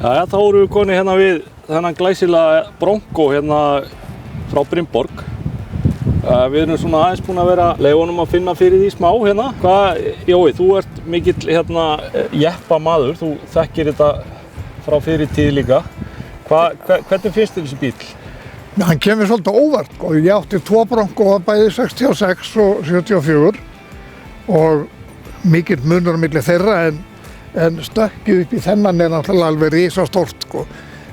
Jæja, þá erum við konið hérna við þennan glæsilega Bronco hérna frá Brynborg. Við erum svona aðeins búin að vera leifunum að finna fyrir því smá hérna. Jói, þú ert mikill hérna jeppamaður, þú þekkir þetta frá fyrir tíð líka. Hvernig finnst þér þessi bíll? Hann kemur svolítið óvart og ég átti 2 Bronco bæði 66 og 74 og mikill munur á milli þeirra en stökkið upp í þennan náttúrulega alveg risastórt sko.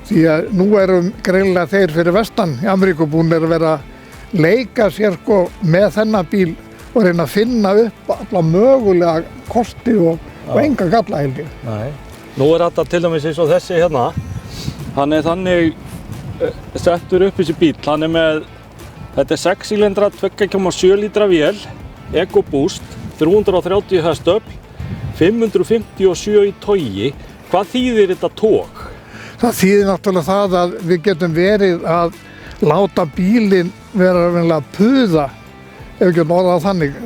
Því að nú erum greinilega þeir fyrir vestan í Ameríku búnir að vera leika sér sko með þennan bíl og reyna að finna upp alla mögulega kosti og enga galla held ég. Nei. Nú þetta til dæmis eins og þessi hérna. Hann þannig settur upp þessi bíl. Hann með, þetta 6 cylindra 2,7 lítra vél, EcoBoost, 330 hestöfl, 557 í togi. Hvað þýðir þetta tog? Það þýðir náttúrulega það að við getum verið að láta bílinn vera að puða, ef við getum orðað þannig,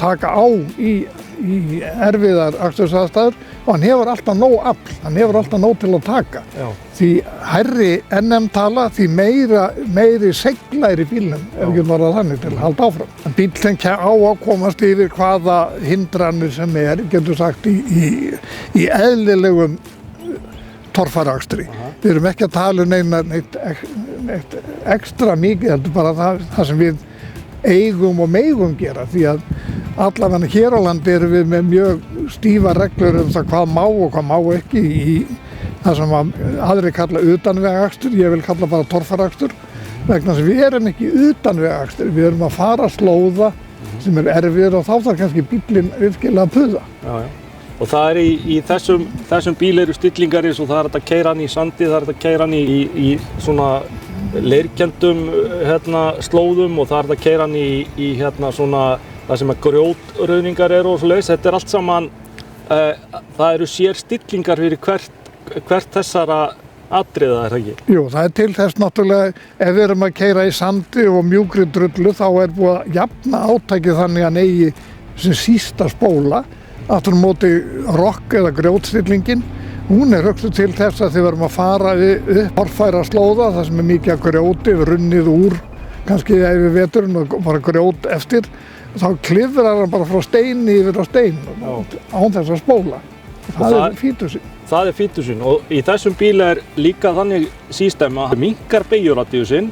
taka á í erfiðar akstursaðstæður og hann hefur alltaf nóg afl, hann hefur alltaf nóg til að taka. Já. Því hærri NM-tala, því meiri seglæri bílnum, ef við getum orðað þannig, til að halda áfram. Bíllinn á að komast yfir hvaða hindranir sem getur sagt, í eðlilegum torfærakstri. Við erum ekki að tala neitt ekstra mikið, heldur bara það sem við eigum og megum gera, því að allavega hér á landi erum við með mjög stífa reglur það hvað má og hvað má ekki í það sem aðrir kalla utanvegaakstur, ég vil kalla bara torfærakstur, vegna þess að við erum ekki utanvegaakstur, við erum að fara slóða sem erfiður og þá þarf kannski bíllinn virkilega að puða. Já. Og það í þessum bíl eru stillingar eins og það hægt að keyra hann í sandi, það hægt að keyra hann í svona leirkenndum slóðum og það hægt að keyra hann í svona það sem grjótrauningar eru og svoleiðis. Þetta allt saman, það eru sér stillingar fyrir hvert þessara atriða, það ekki? Jú, það til þess náttúrulega, ef við erum að keyra í sandi og mjúkri drullu þá búið að jafna átækið þannig að hann eigi sem sísta spóla. Aftur á móti rokk eða grjótstillingin, hún hugsuð til þess að þið verðum að fara upp torfæra slóða, það sem mikið af grjóti, runnið úr, kannski yfir veturinn og bara grjót eftir. Þá klifrar hann bara frá steini yfir á stein, án þess að spóla. Það fítusinn. Það fítusinn og í þessum bíl líka þannig system að minnkar beygjuradíusinn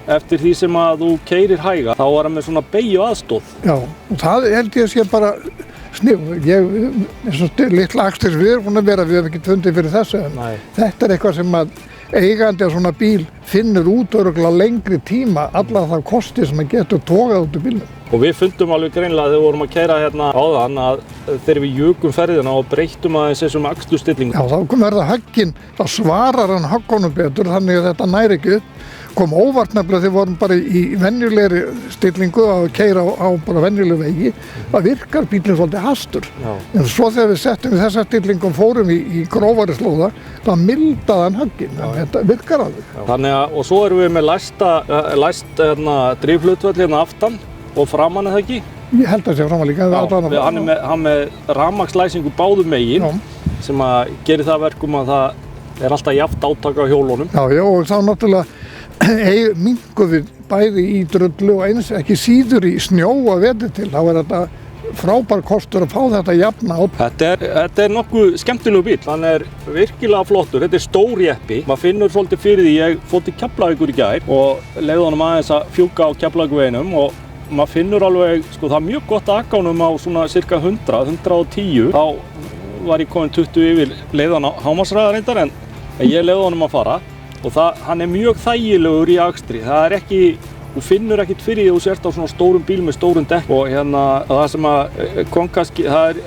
eftir því sem að þú keyrir hæga. Þá hann með svona beygjuaðstoð. Já, og það held ég að sé bara eins og litla aksturs við erum búin að vera, við hefum ekki fundið fyrir þessu. Þetta eitthvað sem að eigandi af svona bíl finnur út örugglega lengri tíma alla það kosti sem að getur togað út úr bílnum. Og við fundum alveg greinilega þegar við vorum að keyra hérna áðan að þegar við jukum ferðina og breyttum aðeins þessum akstursstillingum. Já, þá verða höggin, þá svarar hann höggunum betur þannig að þetta næri ekki upp. Kom óvart nefnilega þegar við vorum bara í venjulegri stillingu að keyra á bara venjulegu vegi, það virkar bílinn svolítið hastur. En svo þegar við settum við þessa stillingum fórum í grófari slóða, þá mildaði hann höggin, þetta virkar alveg. Þannig að, og svo erum við með læst drifhlutvöll hérna aftan og framan eða ekki? Ég held að sé framan líka. Hann með rafmagnslæsingu báðum megin sem að gerir það verkum að það alltaf jafnt átak á hjólunum. Já, og þá náttúrulega minnkum við bæði í drullu og eins ekki síður í snjó að vetur til. Þá þetta frábær kostur að fá þetta jafna át. Þetta nokkuð skemmtilegu bíl, hann virkilega flottur. Þetta stór jeppi, maður finnur svolítið fyrir því. Ég fór til Keflavíkur í gær og leyfði honum aðeins að fjúka á Keflavíkurveginum og maður finnur alveg, sko það mjög gott að aka honum á svona cirka 110. Þá var ég komin 20 yfir leiðan á hámarksræða reyndar en ég leyfði honum að fara. og hann mjög þægilegur í akstri. Það ekki, þú finnur ekkert fyrir því að þú sért á svona stórum bíl með stórum dekk og það sem kom kannski,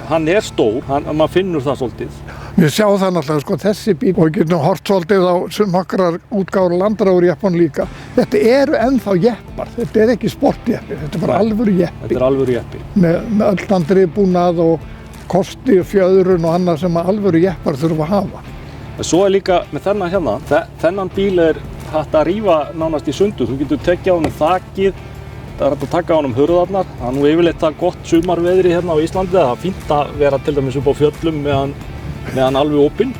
hann stór, maður finnur það svolítið. Við sjáum það náttúrulega, sko, þessi bíl og við getum hort svolítið á nokkrar útgáfur Landráður jeppan líka. Þetta eru ennþá jeppar, þetta ekki sportjeppi, þetta bara alvöru jeppi. Þetta alvöru jeppi. Með öllan drifbúnað og kosti og fjöðrun og annað sem alvöru jeppar þurfa að hafa. Svo líka með þennan bíl hægt að rífa nánast í sundur. Þú getur tekið á honum þakið, það hægt að taka á honum hurðarnar. Það nú yfirleitt gott sumarveðri hérna á Íslandi, það fínt að vera til dæmis upp á fjöllum meðan alveg opinn.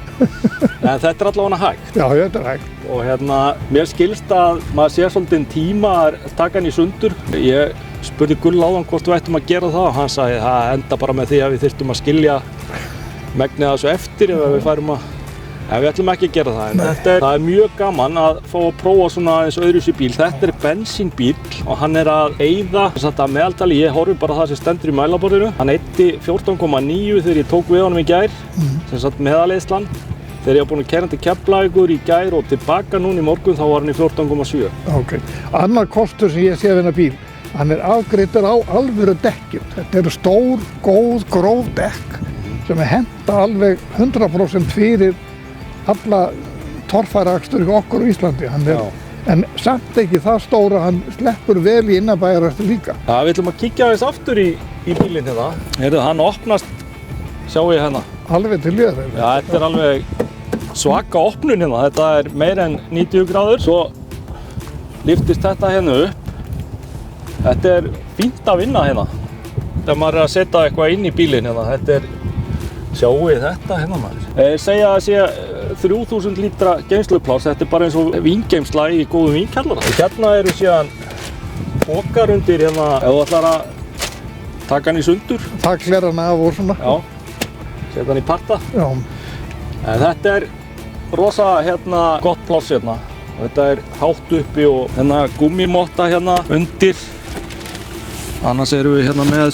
En þetta allavega hægt. Já, þetta hægt. Og mér skilst að maður sé svolítið tíma að taka hann í sundur. Ég spurði Gull áðan hvort við ættum að gera það og hann sagði það enda bara með því að við þyrftum að skilja megnið þessu eftir ef við færum að við ætlum ekki að gera það, en það mjög gaman að fá að prófa svona eins öðruvísi bíl. Þetta bensínbíl og hann að eyða að meðaltali, ég horfi bara það sem stendur í mælaborðinu. Hann eyddi 14,9 þegar ég tók við honum í gær, meðaleyðslan. Þegar ég var búinn að keyra til Keflavíkur í gær og tilbaka núna í morgun þá var hann í 14,7. Ok. Annar kostur sem ég sé af þennan bíl, hann afgreiddur á alvöru dekkjum. Þetta eru stór, góð, gróf dekk sem henta alveg 100% fyrir alla torfærakstur í okkur á Íslandi. En samt ekki það stóra, hann sleppur vel í innanbæjaræstu líka. Já, við ætlum að kíkja aðeins aftur í bílinn hérna. Heyrðu, hann opnast, sjáu ég hérna. Alveg til liðar. Já, þetta alveg svaka opnun hérna. Þetta meira en 90 gráður. Svo lyftist þetta hérna upp. Þetta fínt að vinna hérna. Þegar maður að setja eitthvað inn í bílinn hérna. Sjáu þetta hérna maður. Segja að sé 3000 lítra geymslupláss, þetta bara eins og víngeymsla í góðum vínkjallara. Hérna eru síðan pokar undir ef þú ætlar að taka hann í sundur. Takk hlerana af og svona. Já, setja hann í parta. Já. En þetta rosa gott pláss hérna. Þetta hátt uppi og gúmmímotta undir. Annars erum við með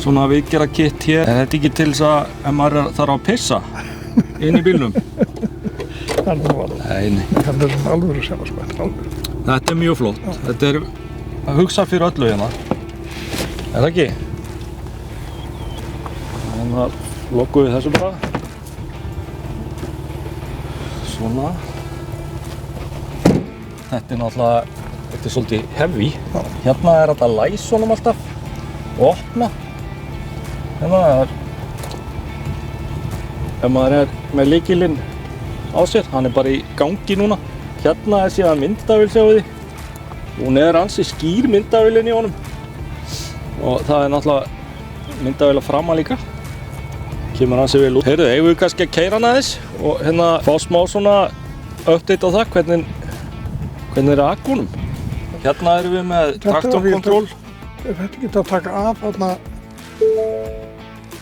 svona viðgerðarkit hér. En þetta ekki til þess að ef maður þarf að pissa inn í bílnum. Það nú alveg. Nei. Það alvöru sem að alvöru. Þetta mjög flott. Þetta að hugsa fyrir öllu hérna. Það ekki? Þannig lokum við þessu bara. Svona. Þetta náttúrulega svolítið heavy. Hérna hægt að læsa honum alltaf og opna. Hérna ef maður með lykilinn á sér, hann bara í gangi núna. Hérna síðan myndavél, sjáu þið. Hún ansi skýr myndavélin í honum. Og það náttúrulega myndavél að framan líka. Kemur ansi vel út. Heyrðu, eigum við kannski að keyra hann aðeins og fá smá svona update á það, hvernig akkunum. Hérna erum við með traktorkontról. Þetta getur að taka af þarna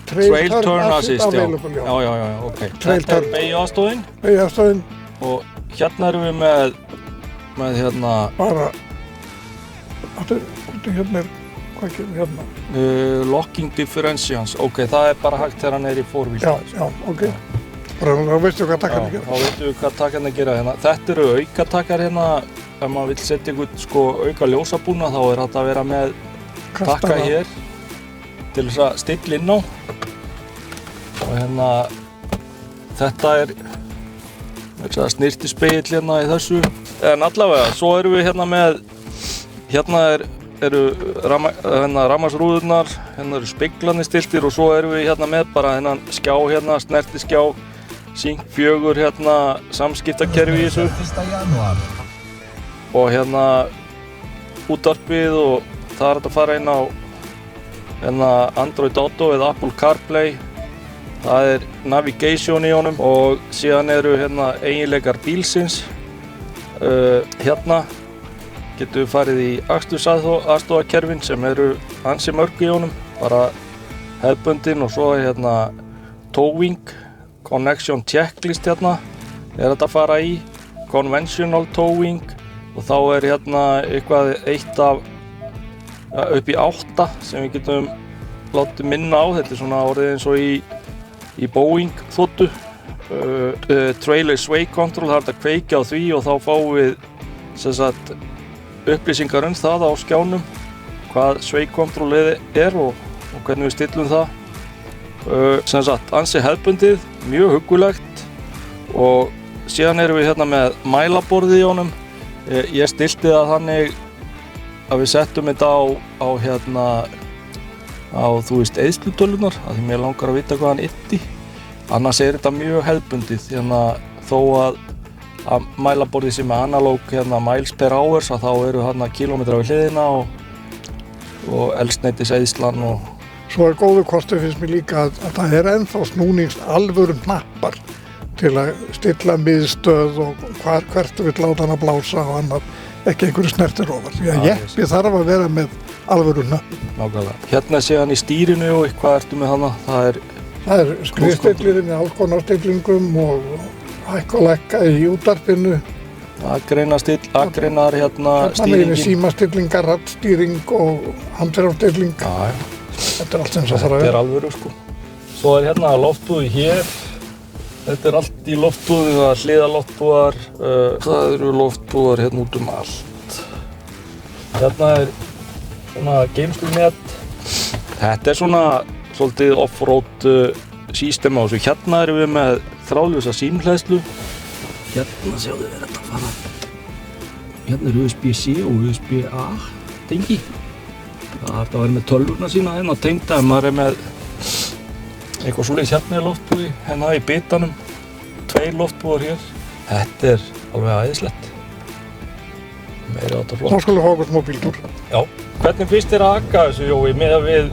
Trail Turn Assist, já, ok. Þetta beygjuaðstoðin. Beygjuaðstoðin. Og hérna erum við með bara, hvað kemur hérna? Locking Differentials, ok, það bara hægt þegar hann í fórvílstæð. Já, ok. Þá veistu hvað takkan að gera. Þá veitum við hvað takkan að gera hérna. Þetta eru aukatakar hérna. Ef maður vill setja einhvern auka ljósabúna þá hægt að vera með takka hér til þess að stilla inn á. Og þetta snyrtispegill hérna í þessu. En allavega, svo erum við hérna með, eru rafmagnsrúðurnar, hérna eru speglarnir stiltir og svo erum við hérna með bara skjá hérna, snertiskjá, Sync 4 hérna, samskiptakerfi í þessu. Og útvarpið og það hægt að fara inn á Android Auto eða Apple CarPlay. Það navigation í honum og síðan eru eiginleikar bílsins. Hérna getum við farið í akstursaðstoðarkerfin sem eru ansi mörg í honum. Bara hefðbundin og svo towing, connection checklist hérna. Hægt að fara í conventional towing. Og þá eitthvað eitt af upp í 8 sem við getum látið minna á. Þetta svona orðið eins og í Boeing þotu. trailer sway control, það er hægt að kveikja á því og þá fáum við sem sagt upplýsingar það á skjánum hvað sway controlið og hvernig við stillum það. Sem sagt ansi hefðbundið, mjög huggulegt og síðan erum við hérna með mælaborðið í honum. Ég stillti það þannig að við settum þetta á hérna á þú veist eyðslutölunar af því mér langar að vita hvað hann yddi. Annars er þetta mjög hefðbundið hérna þó að mælaborðið sem er analóg hérna miles per hours að þá eru hérna kílómetra við hliðina og eldsneytiseyðslan og Svo er góður kostur finnst mér líka að það er ennþá snúnings alvöru hnappar til að stilla miðstöð og hvert vill láta hann að blása og annað, ekki einhverju snertirófar. Því að jeppi þarf að vera með alvöru hnöpp. Nákvæmlega. Hérna sé hann í stýrinu og hvað ertu með hana? Það er skrifstillirinn í alls konar stillingum og hækka og lækka í útvarpinu. Akreinar hérna stýringin. Símastillingar, raddstýring og handferðarstilling. Þetta er allt sem það þarf að vera. Þetta er alvöru sko. Svo er hérna loftbúði hér. Þetta er allt í loftbúði, það er hliðaloftbúðar, það eru loftbúðar hérna út allt. Hérna er svona geymslunet. Þetta er svona svolítið off-road system á þessu. Hérna erum við með þráðlausa símhleðslu. Hérna sjáðu við þetta fara. Hérna er USB-C og USB-A tengi. Það er að vera með tölvurna sína hérna tengda ef maður er með eitthvað svoleiðis hérna í loftbúði, hérna í bitanum, 2 loftbúðar hér. Þetta er alveg æðislegt. Meiri átta flott. Þá skulum við fá okkur smá bíltúr. Já. Hvernig finnst þér að aka þessu Jói, miðað við,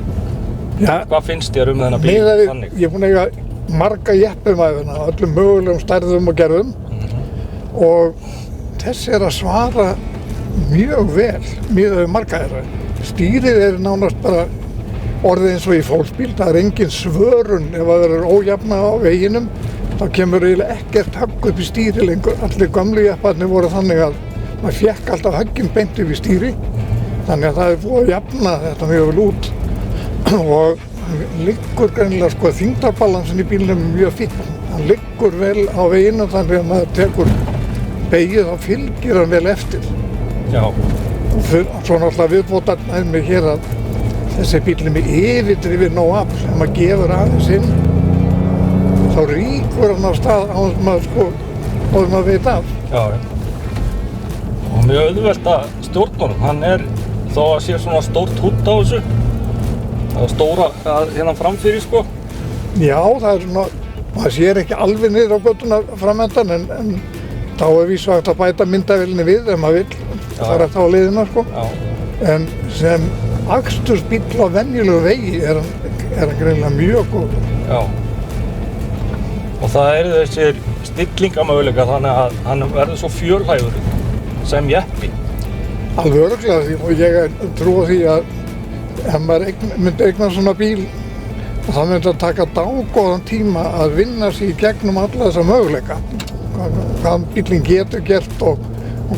hvað finnst þér þennan bíl þannig? Ég er búinn að eiga marga jeppumæðuna á öllum mögulegum stærðum og gerðum og þessi er að svara mjög vel, miðað við marga þeirra. Stýrið er nánast bara orðið eins og í fólksbíl, það er engin svörun ef það er ójafna á veginum, þá kemur eiginlega ekkert högg upp í stýri lengur. Allir gömlu jepparnir voru þannig að maður fékk alltaf högginn beint upp í stýri, þannig að það er búið að jafna þetta mjög vel út og hann liggur greinilega sko þyngdarbalansin í bílnum mjög fínn. Hann liggur vel á veginum þannig að maður tekur beygið og fylgir hann vel eftir. Já. Og svo náttúrulega viðbótar með hér að þessi bíl er með yfirdrifið nóg afl. Ef maður gefur aðeins inn, þá rýkur hann á stað á þess maður sko, áður maður veit af. Já. Og mjög auðvelt að stjórna honum. Hann er, þó að sé svona stórt húdd á þessu, það er stóra hérna framfyrir sko. Já, það er svona, maður sér ekki alveg niður á göttuna framöndan en þá er vísu hægt að bæta myndavélinni við ef maður vill. Það er eftir á leiðina sko. Já. En sem akstursbíll á venjulegu vegi er hann greinilega mjög góð. Já. Og það eru þessir stillingamöguleika þannig að hann verður svo fjölhæfur sem jeppi. Alveg örugglega því og ég trúi því að ef maður myndi eigna svona bíl þá myndi það taka dágóðan tíma að vinna sig í gegnum alla þessa möguleika. Hvað bílinn getur gert og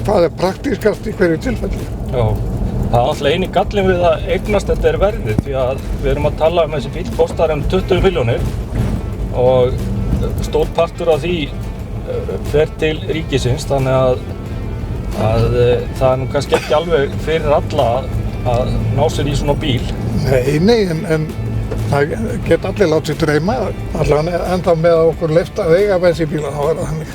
hvað er praktískast í hverju tilfelli. Já, það er alltaf eini gallinn við að eignast þetta er verðið því að við erum að tala um þessi bíl kostar 20 milljónir og stór partur af því fer til ríkisins þannig að það er nú kannski ekki alveg fyrir alla að ná sér í svona bíl. Nei, en það geta allir látið sér dreyma allavega ennþá með að okkur leyft að eiga bensínbíla þá er það þannig.